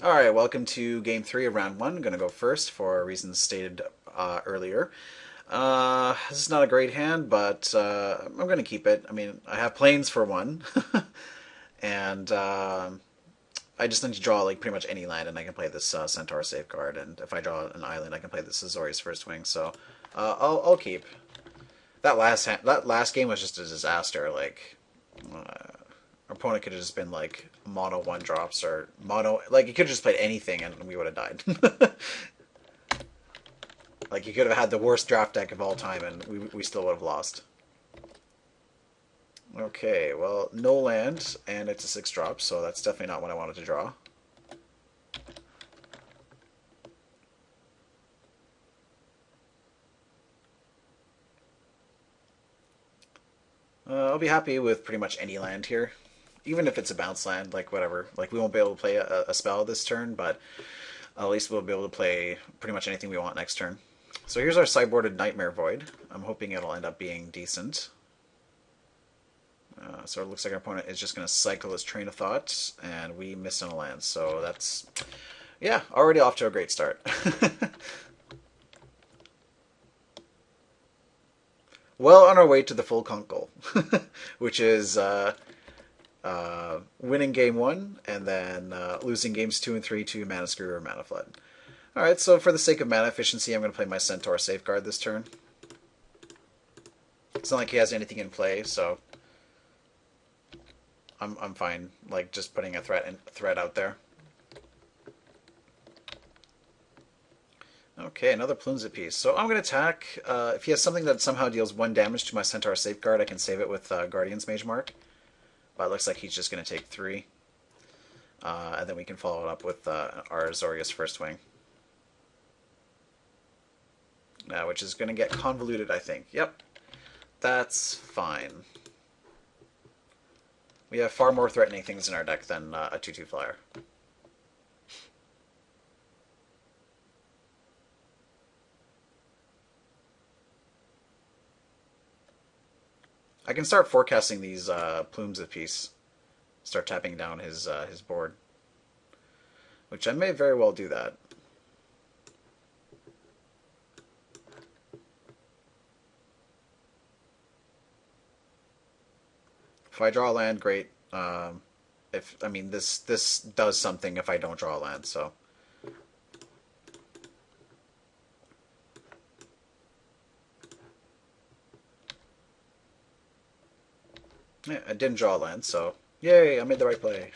All right, welcome to game three of round one. I'm going to go first for reasons stated earlier. This is not a great hand, but I'm going to keep it. I mean, I have planes for one, and I just need to draw like pretty much any land, and I can play this Centaur Safeguard. And if I draw an island, I can play this Azorius First Wing. So I'll keep. That last game was just a disaster. Like our opponent could have just been like mono one drops or mono like he could have just played anything and we would have died. Like he could have had the worst draft deck of all time and we still would have lost. Okay, well no land and it's a 6 drop, so that's definitely not what I wanted to draw. I'll be happy with pretty much any land here, even if it's a bounce land, like whatever. Like we won't be able to play a spell this turn, but at least we'll be able to play pretty much anything we want next turn. So here's our sideboarded Nightmare Void. I'm hoping it'll end up being decent. So it looks like our opponent is just going to cycle his train of thought, and we missed on a land. So that's, yeah, already off to a great start. Well on our way to the full Kunkel, which is winning game one and then losing games two and three to Mana Screw or Mana Flood. Alright, so for the sake of mana efficiency, I'm going to play my Centaur Safeguard this turn. It's not like he has anything in play, so I'm fine. Like just putting a threat out there. Okay, another Plumes piece. So I'm going to attack. If he has something that somehow deals 1 damage to my Centaur Safeguard, I can save it with Guardian's Mage Mark. But it looks like he's just going to take 3. And then we can follow it up with our Azorius First Wing. Which is going to get convoluted, I think. Yep, that's fine. We have far more threatening things in our deck than a 2/2 flyer. I can start forecasting these Plumes apiece. Start tapping down his board. Which I may very well do that. If I draw a land, great. If I mean this does something if I don't draw a land, so. Yeah, I didn't draw a land, so yay, I made the right play.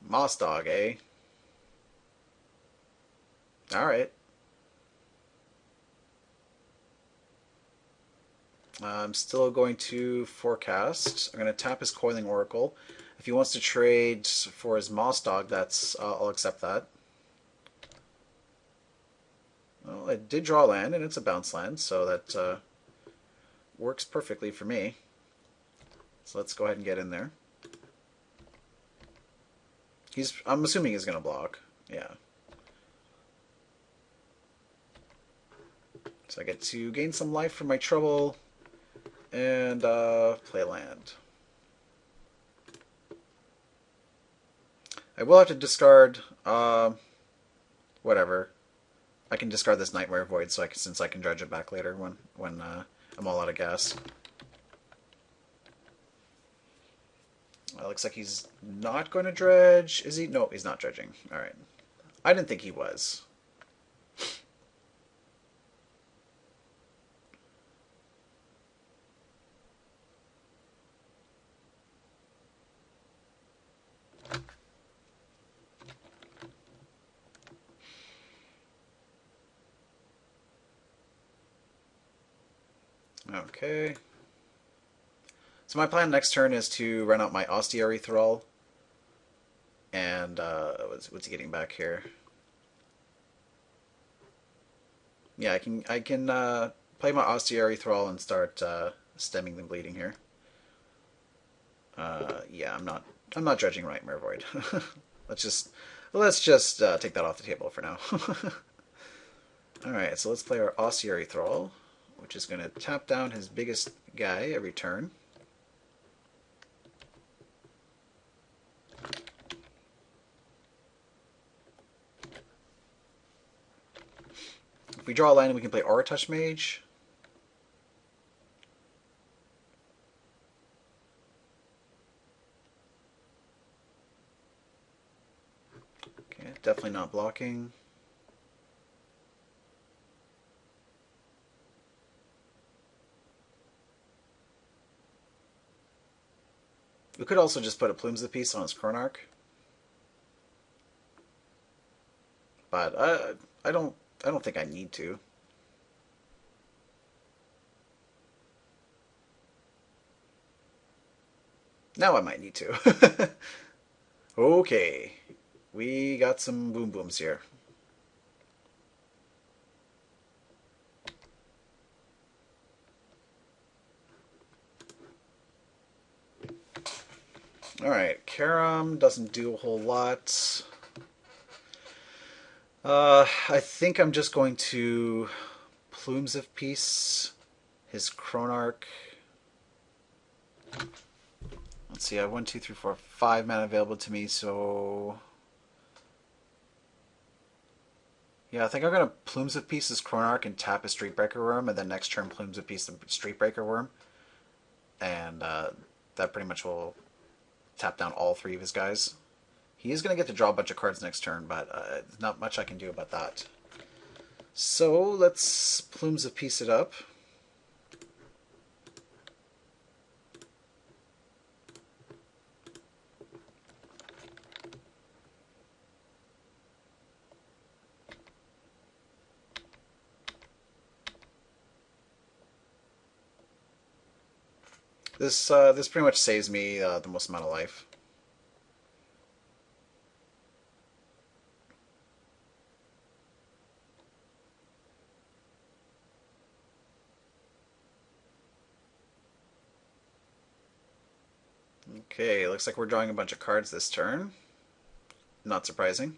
Moss Dog, eh? Alright. I'm still going to forecast. I'm going to tap his Coiling Oracle. If he wants to trade for his Moss Dog, that's I'll accept that. Well, I did draw land, and it's a bounce land, so that works perfectly for me. So let's go ahead and get in there. I'm assuming he's going to block. Yeah. So I get to gain some life from my trouble and play land. I will have to discard whatever. I can discard this Nightmare Void since I can dredge it back later when I'm all out of gas. Looks like he's not going to dredge. Is he? No, he's not dredging. All right. I didn't think he was. Okay. So my plan next turn is to run out my Ostiary Thrall. And what's he getting back here? Yeah, I can play my Ossuary Thrall and start stemming the bleeding here. Yeah, I'm not judging Nightmare Void. let's just let's just take that off the table for now. All right, so let's play our Ossuary Thrall, which is going to tap down his biggest guy every turn. If we draw a land, we can play Aura Touch Mage. Okay, definitely not blocking. We could also just put a Plumes of Peace on his Chronarch, but I don't I don't think I need to. Now I might need to. Okay, we got some boom booms here. Alright, Karam doesn't do a whole lot. I think I'm just going to Plumes of Peace, his Chronarch. Let's see, I have 1, 2, 3, 4, 5 mana available to me, so... Yeah, I think I'm going to Plumes of Peace his Chronarch and tap his Streetbreaker Worm, and then next turn Plumes of Peace the Streetbreaker Worm. And that pretty much will tap down all three of his guys. He is going to get to draw a bunch of cards next turn, but there's not much I can do about that. So let's Plumes of Peace it up. This pretty much saves me the most amount of life. Okay, looks like we're drawing a bunch of cards this turn. Not surprising.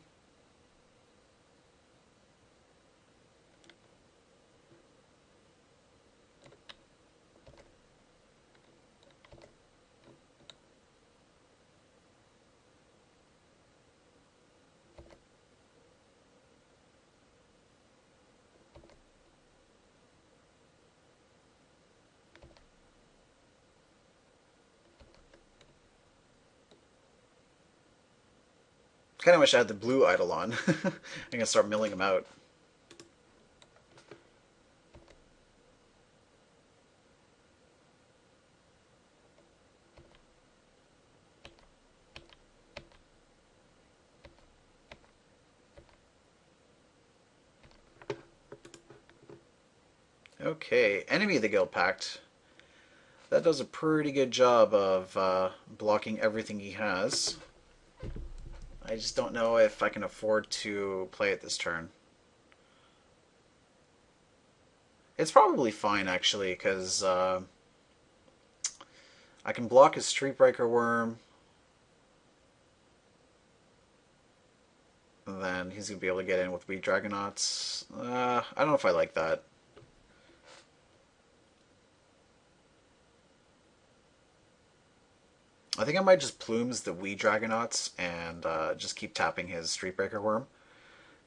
Kind of wish I had the blue idol on. I'm gonna start milling them out. Okay, Enemy of the Guild Pact. That does a pretty good job of blocking everything he has. I just don't know if I can afford to play it this turn. It's probably fine, actually, because I can block his Streetbreaker Worm. And then he's going to be able to get in with Wheat Dragonauts. I don't know if I like that. I think I might just Plumes the Wee Dragonauts and just keep tapping his Streetbreaker Worm.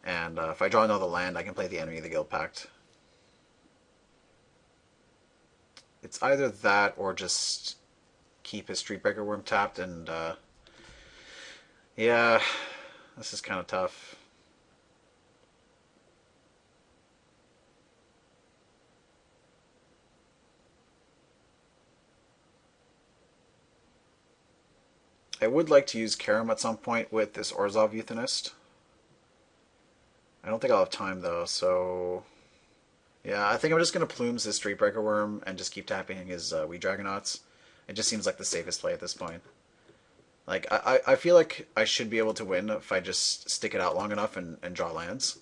And if I draw another land, I can play the Enemy of the Guild Pact. It's either that or just keep his Streetbreaker Worm tapped and yeah, this is kind of tough. I would like to use Karam at some point with this Orzhov Euthanist. I don't think I'll have time though, so yeah, I think I'm just going to Plumes his Streetbreaker Worm and just keep tapping his Wee Dragonauts. It just seems like the safest play at this point. Like, I feel like I should be able to win if I just stick it out long enough and draw lands.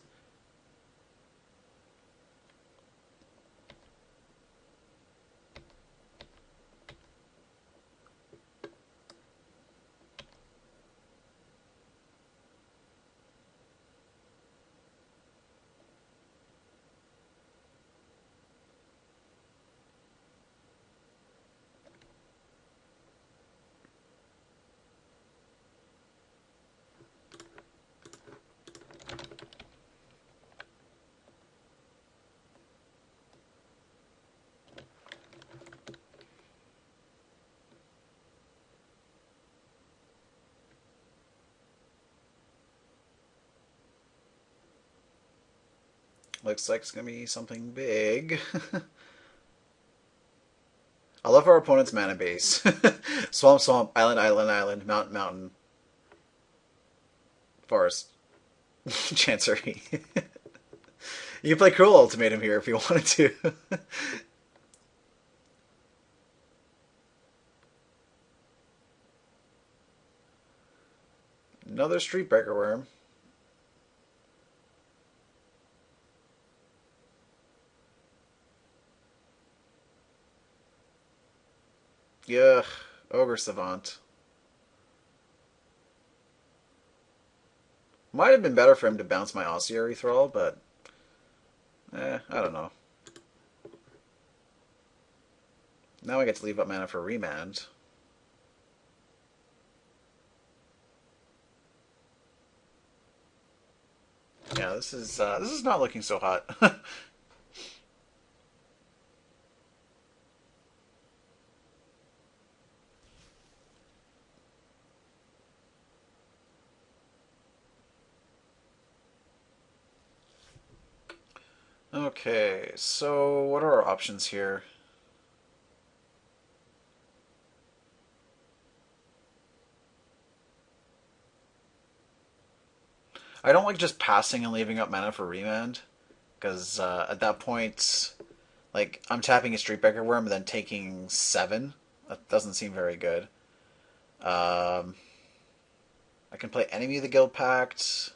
Looks like it's gonna be something big. I love our opponent's mana base. Swamp, swamp, island, island, island, mountain, mountain, forest, chancery. You can play Cruel Ultimatum here if you wanted to. Another Streetbreaker Worm. Yuck. Ogre Savant. Might have been better for him to bounce my Ossuary Thrall, but I don't know. Now I get to leave up mana for Remand. Yeah, this is not looking so hot. Okay, so what are our options here? I don't like just passing and leaving up mana for Remand, because at that point, like, I'm tapping a Streetbreaker Worm and then taking 7. That doesn't seem very good. Um, I can play Enemy of the Guild Pact,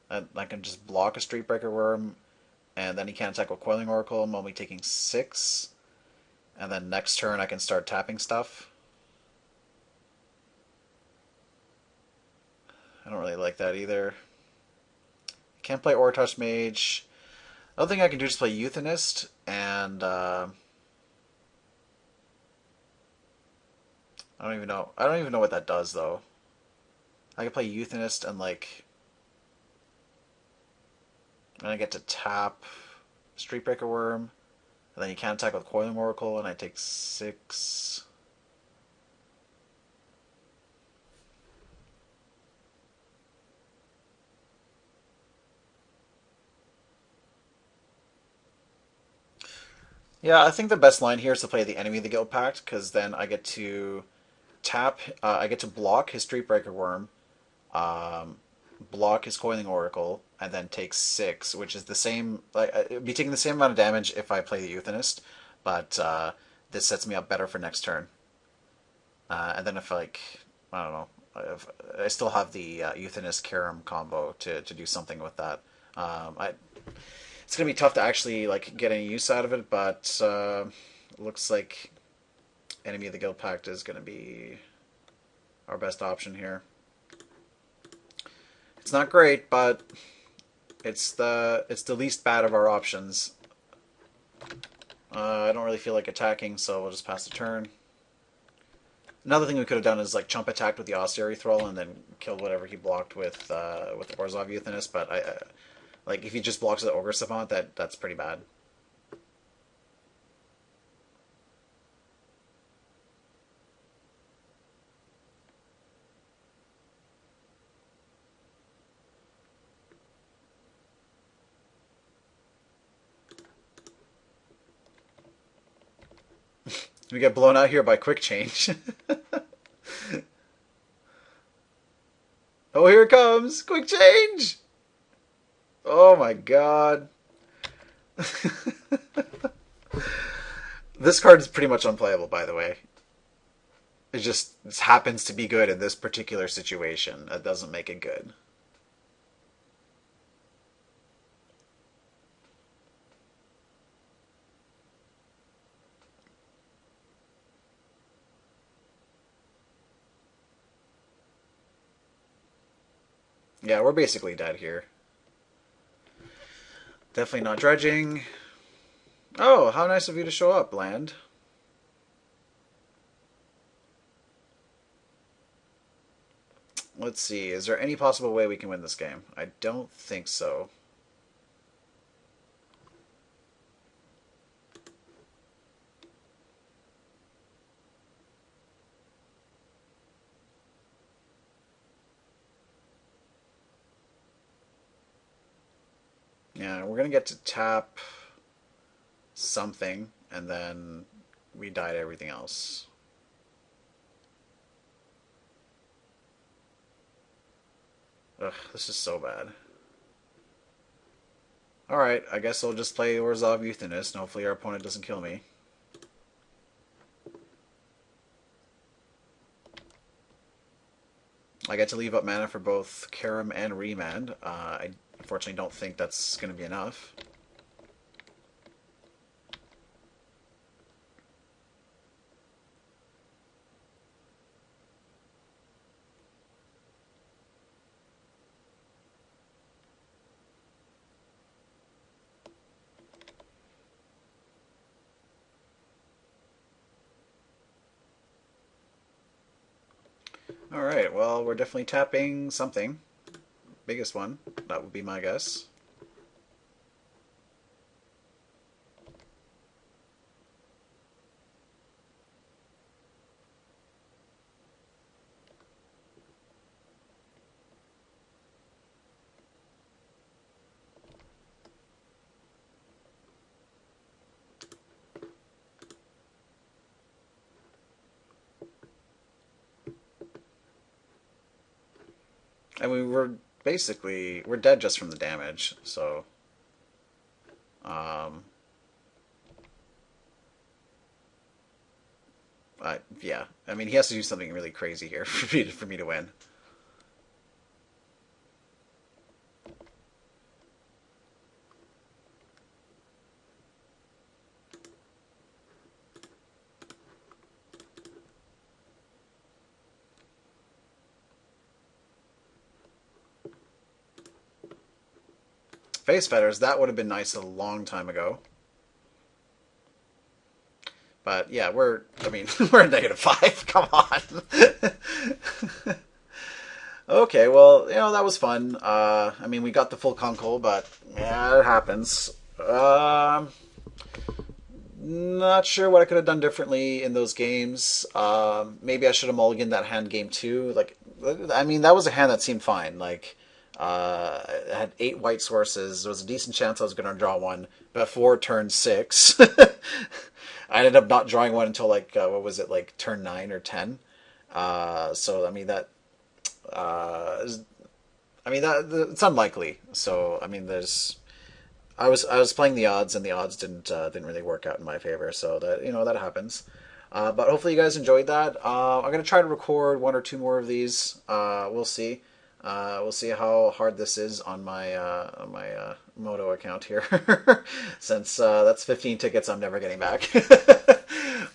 and I can just block a Streetbreaker Worm, and then he can't attack with Coiling Oracle. I'm only taking 6. And then next turn I can start tapping stuff. I don't really like that either. Can't play Touch Mage. The other thing I can do is play Euthanist, and I don't even know. I don't even know what that does though. I can play Euthanist and I get to tap Streetbreaker Worm, and then you can't attack with Coiling Oracle, and I take 6. Yeah, I think the best line here is to play the Enemy of the Guild Pact, because then I get to tap, I get to block his Streetbreaker Worm, um, block his Coiling Oracle, and then take 6, which is the same. Like, it'd be taking the same amount of damage if I play the Euthanist, but this sets me up better for next turn. And then if I don't know, if, I still have the Euthanist Karam combo to do something with that. It's gonna be tough to actually get any use out of it, but looks like Enemy of the Guild Pact is gonna be our best option here. It's not great, but it's the least bad of our options. I don't really feel like attacking, so we'll just pass the turn. Another thing we could have done is chump attacked with the Ossuary Thrall and then killed whatever he blocked with Orzhov Euthanist. But if he just blocks the Ogre Savant, that's pretty bad. We get blown out here by Quick Change. Oh, here it comes! Quick Change! Oh my god. This card is pretty much unplayable, by the way. It just happens to be good in this particular situation. That doesn't make it good. Yeah, we're basically dead here. Definitely not dredging. Oh, how nice of you to show up, Land. Let's see, is there any possible way we can win this game? I don't think so. Yeah, we're gonna get to tap something, and then we die to everything else. Ugh, this is so bad. Alright, I guess I'll just play Orzhov Euthanist, and hopefully our opponent doesn't kill me. I get to leave up mana for both Karam and Remand. I unfortunately don't think that's going to be enough. Alright, well, we're definitely tapping something. Biggest one. That would be my guess. And we were basically, we're dead just from the damage, so... Um, yeah, I mean, he has to do something really crazy here for me to win. Face Fetters, that would have been nice a long time ago. But yeah, I mean, we're at -5. Come on. Okay, well, that was fun. I mean, we got the full Kunkel, but yeah, it happens. Not sure what I could have done differently in those games. Maybe I should have mulliganed that hand game two. Like, I mean, that was a hand that seemed fine. Like, I had 8 white sources. There was a decent chance I was going to draw one before turn 6. I ended up not drawing one until like what was it, like turn 9 or 10. So I mean that it's unlikely. So I mean I was playing the odds, and the odds didn't really work out in my favor. So that happens. But hopefully you guys enjoyed that. I'm gonna try to record 1 or 2 more of these. We'll see. We'll see how hard this is on my Moto account here, since that's 15 tickets I'm never getting back.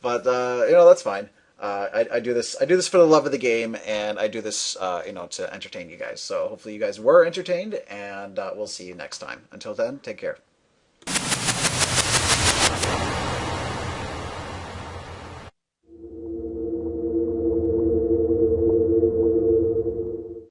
But that's fine. I do this for the love of the game, and I do this to entertain you guys. So hopefully you guys were entertained, and we'll see you next time. Until then, take care.